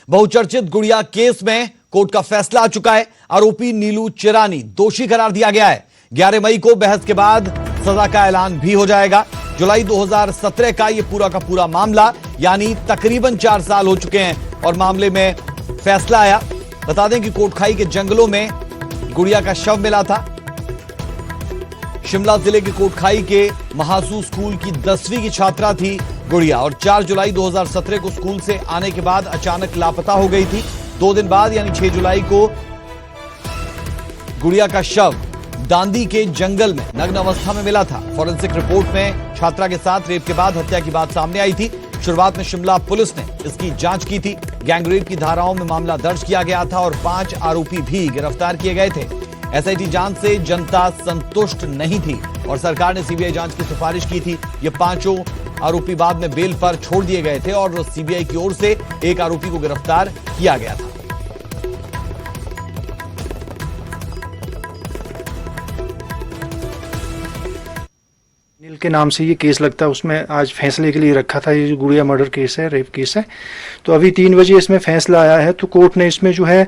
बहुचर्चित गुड़िया केस में कोर्ट का फैसला आ चुका है। आरोपी नीलू चिरानी दोषी करार दिया गया है। 11 मई को बहस के बाद सजा का ऐलान भी हो जाएगा। जुलाई 2017 का यह पूरा का पूरा मामला, यानी तकरीबन 4 साल हो चुके हैं और मामले में फैसला आया। बता दें कि कोटखाई के जंगलों में गुड़िया का शव मिला था। शिमला जिले के कोटखाई के महासू स्कूल की 10वीं की छात्रा थी गुड़िया और 4 जुलाई 2017 को स्कूल से आने के बाद अचानक लापता हो गई थी। 2 दिन बाद यानी 6 जुलाई को गुड़िया का शव दांदी के जंगल में नग्न अवस्था में मिला था। फॉरेंसिक रिपोर्ट में छात्रा के साथ रेप के बाद हत्या की बात सामने आई थी। शुरुआत में शिमला पुलिस ने इसकी जांच की थी। गैंगरेप की धाराओं में मामला दर्ज किया गया था और 5 आरोपी भी गिरफ्तार किए गए थे। एसआईटी जांच से जनता संतुष्ट नहीं थी और सरकार ने सीबीआई जांच की सिफारिश की थी। ये 5 आरोपी बाद में बेल पर छोड़ दिए गए थे और सीबीआई की ओर से एक आरोपी को गिरफ्तार किया गया था। नील के नाम से ये केस लगता है, उसमें आज फैसले के लिए रखा था। ये जो गुड़िया मर्डर केस है, रेप केस है, तो अभी 3 बजे इसमें फैसला आया है। तो कोर्ट ने इसमें जो है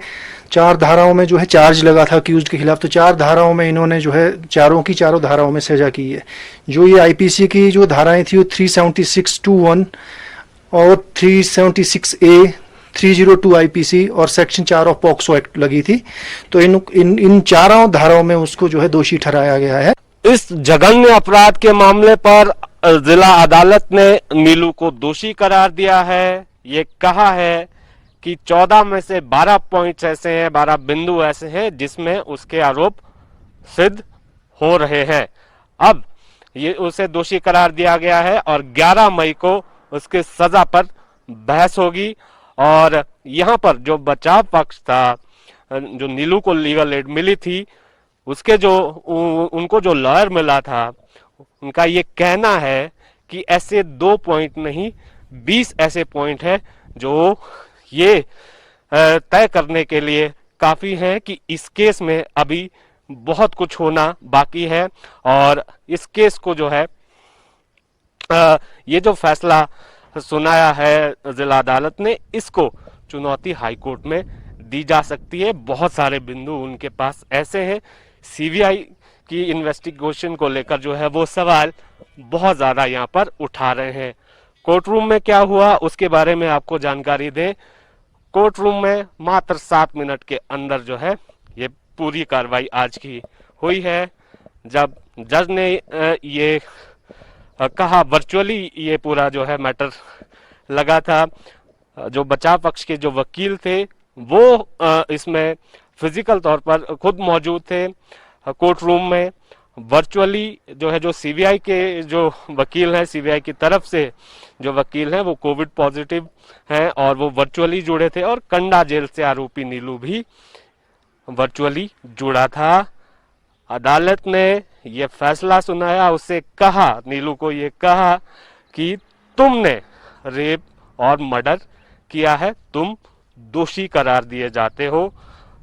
4 धाराओं में जो है चार्ज लगा था अक्यूज्ड के खिलाफ। तो 4 धाराओं में इन्होंने जो है चारों धाराओं में सजा की है। जो ये आईपीसी की जो धाराएं थी वो 376(2)(1) और 376A, 302 आईपीसी और सेक्शन 4 ऑफ पॉक्सो एक्ट लगी थी। तो इन चारों धाराओं में उसको जो है दोषी ठहराया गया है। इस जघन्य अपराध के मामले पर जिला अदालत ने नीलू को दोषी करार दिया है। ये कहा है कि 14 में से 12 पॉइंट्स ऐसे हैं, 12 बिंदु ऐसे हैं जिसमें उसके आरोप सिद्ध हो रहे हैं। अब ये उसे दोषी करार दिया गया है और 11 मई को उसके सजा पर बहस होगी। और यहाँ पर जो बचाव पक्ष था, जो नीलू को लीगल एड मिली थी, उसके उनको जो लॉयर मिला था, उनका ये कहना है कि ऐसे 2 पॉइंट नहीं 20 ऐसे पॉइंट हैं जो ये तय करने के लिए काफी हैं कि इस केस में अभी बहुत कुछ होना बाकी है। और इस केस को जो है ये जो फैसला सुनाया है जिला अदालत ने, इसको चुनौती हाईकोर्ट में दी जा सकती है। बहुत सारे बिंदु उनके पास ऐसे हैं। सीबीआई की इन्वेस्टिगेशन को लेकर जो है वो सवाल बहुत ज्यादा यहाँ पर उठा रहे हैं। कोर्ट रूम में क्या हुआ उसके बारे में आपको जानकारी दें। कोर्ट रूम में मात्र 7 मिनट के अंदर जो है ये पूरी कार्रवाई आज की हुई है। जब जज ने ये कहा, वर्चुअली ये पूरा जो है मैटर लगा था। जो बचाव पक्ष के जो वकील थे वो इसमें फिजिकल तौर पर खुद मौजूद थे कोर्ट रूम में। वर्चुअली जो है जो सीबीआई के जो वकील हैं, सीबीआई की तरफ से जो वकील हैं वो कोविड पॉजिटिव हैं और वो वर्चुअली जुड़े थे। और कंडा जेल से आरोपी नीलू भी वर्चुअली जुड़ा था। अदालत ने ये फैसला सुनाया, उससे कहा, नीलू को ये कहा कि तुमने रेप और मर्डर किया है, तुम दोषी करार दिए जाते हो।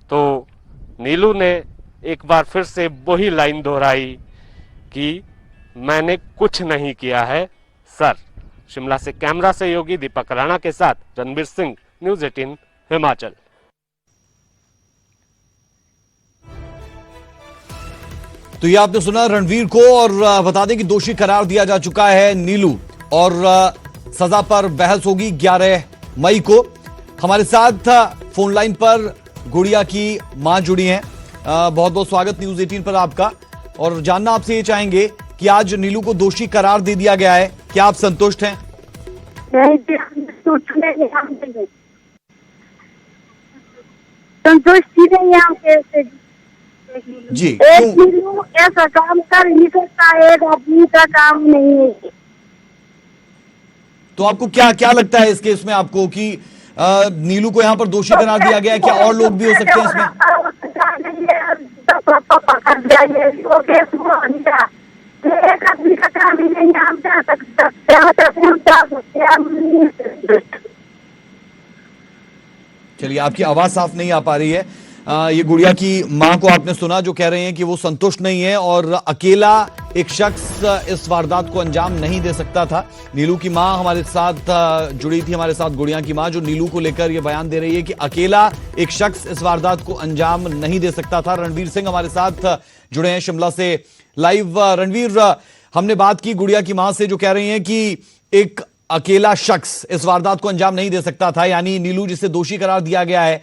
तो नीलू ने एक बार फिर से वही लाइन दोहराई कि मैंने कुछ नहीं किया है सर। शिमला से कैमरा सहयोगी दीपक राणा के साथ रणबीर सिंह, न्यूज़ 18 हिमाचल। तो ये आपने सुना रणवीर को। और बता दें कि दोषी करार दिया जा चुका है नीलू और सजा पर बहस होगी 11 मई को। हमारे साथ फोन लाइन पर गुड़िया की मां जुड़ी हैं। बहुत बहुत स्वागत न्यूज़ 18 पर आपका। और जानना आपसे ये चाहेंगे कि आज नीलू को दोषी करार दे दिया गया है, क्या आप संतुष्ट हैं? संतुष्टि नहीं है जी। एक नीलू ऐसा काम कर ही सकता है, एक आदमी का काम नहीं है। तो आपको क्या क्या लगता है इस केस में आपको कि नीलू को यहाँ पर दोषी करार दिया गया है? क्या और लोग भी हो सकते हैं इसमें? चलिए, आपकी आवाज साफ नहीं आ पा रही है। ये गुड़िया की मां को आपने सुना जो कह रहे हैं कि वो संतुष्ट नहीं है और अकेला एक शख्स इस वारदात को अंजाम नहीं दे सकता था। नीलू की मां हमारे साथ जुड़ी थी, हमारे साथ गुड़िया की मां, जो नीलू को लेकर यह बयान दे रही है कि अकेला एक शख्स इस वारदात को अंजाम नहीं दे सकता था। रणवीर सिंह हमारे साथ जुड़े हैं शिमला से लाइव। रणवीर, हमने बात की गुड़िया की मां से, जो कह रही हैं कि एक अकेला शख्स इस वारदात को अंजाम नहीं दे सकता था, यानी नीलू जिसे दोषी करार दिया गया है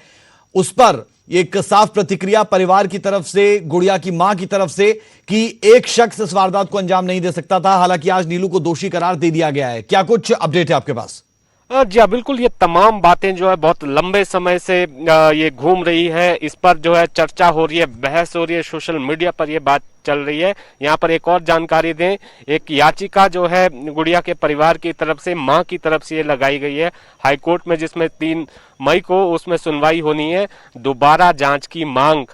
उस पर एक साफ प्रतिक्रिया परिवार की तरफ से, गुड़िया की मां की तरफ से, कि एक शख्स इस वारदात को अंजाम नहीं दे सकता था। हालांकि आज नीलू को दोषी करार दे दिया गया है। क्या कुछ अपडेट है आपके पास? जी हाँ, बिल्कुल। ये तमाम बातें जो है बहुत लंबे समय से ये घूम रही है, इस पर जो है चर्चा हो रही है, बहस हो रही है, सोशल मीडिया पर ये बात चल रही है। यहाँ पर एक और जानकारी दें, एक याचिका जो है गुड़िया के परिवार की तरफ से, मां की तरफ से ये लगाई गई है हाईकोर्ट में, जिसमें 3 मई को उसमें सुनवाई होनी है। दोबारा जांच की मांग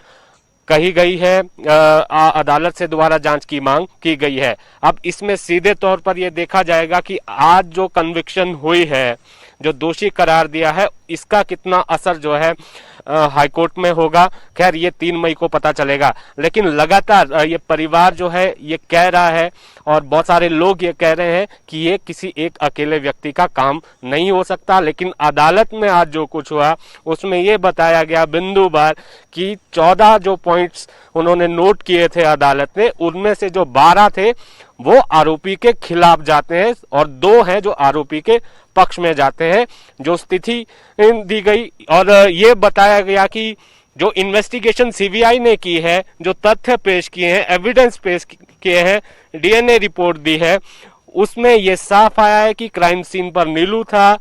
कही गई है, अदालत से दोबारा जांच की मांग की गई है। अब इसमें सीधे तौर पर यह देखा जाएगा कि आज जो कन्विक्शन हुई है, जो दोषी करार दिया है, इसका कितना असर जो है हाईकोर्ट में होगा। खैर ये 3 मई को पता चलेगा, लेकिन लगातार ये परिवार जो है ये कह रहा है और बहुत सारे लोग ये कह रहे हैं कि ये किसी एक अकेले व्यक्ति का काम नहीं हो सकता। लेकिन अदालत में आज जो कुछ हुआ उसमें ये बताया गया बिंदुवार कि 14 जो पॉइंट्स उन्होंने नोट किए थे अदालत ने, उनमें से जो 12 थे वो आरोपी के खिलाफ जाते हैं और 2 हैं जो आरोपी के पक्ष में जाते हैं। जो स्थिति दी गई और ये बताया गया कि जो इन्वेस्टिगेशन सीबीआई ने की है, जो तथ्य पेश किए हैं, एविडेंस पेश किए हैं, डीएनए रिपोर्ट दी है, उसमें ये साफ आया है कि क्राइम सीन पर नीलू था,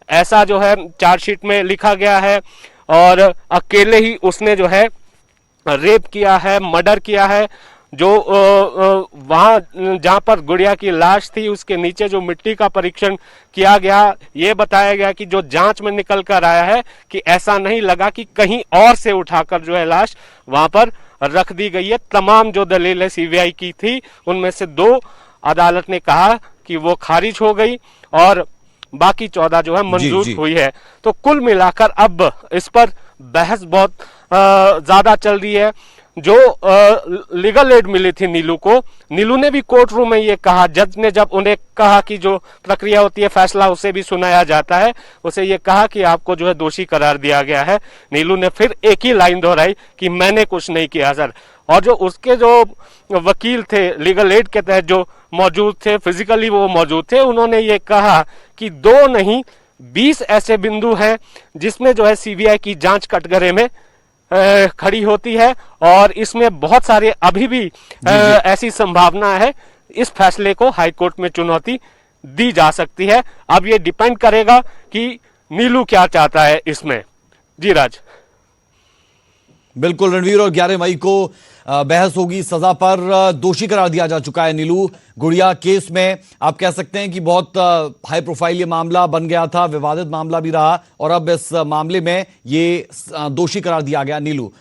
ऐसा जो है चार्जशीट में लिखा गया है, और अकेले ही उसने जो है रेप किया है, मर्डर किया है। जो वहां जहां पर गुड़िया की लाश थी उसके नीचे जो मिट्टी का परीक्षण किया गया, ये बताया गया कि जो जांच में निकल कर आया है कि ऐसा नहीं लगा कि कहीं और से उठाकर जो है लाश वहां पर रख दी गई है। तमाम जो दलीलें सीबीआई की थी उनमें से 2 अदालत ने कहा कि वो खारिज हो गई और बाकी 14 जो है मंजूर हुई है। तो कुल मिलाकर अब इस पर बहस बहुत ज्यादा चल रही है। जो लीगल एड मिली थी नीलू को, नीलू ने भी कोर्ट रूम में ये कहा, जज ने जब उन्हें कहा कि जो प्रक्रिया होती है फैसला उसे भी सुनाया जाता है, उसे ये कहा कि आपको जो है दोषी करार दिया गया है। नीलू ने फिर एक ही लाइन दोहराई कि मैंने कुछ नहीं किया सर। और जो उसके जो वकील थे लीगल एड के तहत जो मौजूद थे, फिजिकली वो मौजूद थे, उन्होंने ये कहा कि 2 नहीं 20 ऐसे बिंदु हैं जिसमें जो है सीबीआई की जांच कटघरे में खड़ी होती है और इसमें बहुत सारे अभी भी ऐसी संभावना है इस फैसले को हाईकोर्ट में चुनौती दी जा सकती है। अब ये डिपेंड करेगा कि नीलू क्या चाहता है इसमें। जी राज। बिल्कुल रणवीर, और 11 मई को बहस होगी सजा पर। दोषी करार दिया जा चुका है नीलू गुड़िया केस में। आप कह सकते हैं कि बहुत हाई प्रोफाइल ये मामला बन गया था, विवादित मामला भी रहा, और अब इस मामले में ये दोषी करार दिया गया नीलू।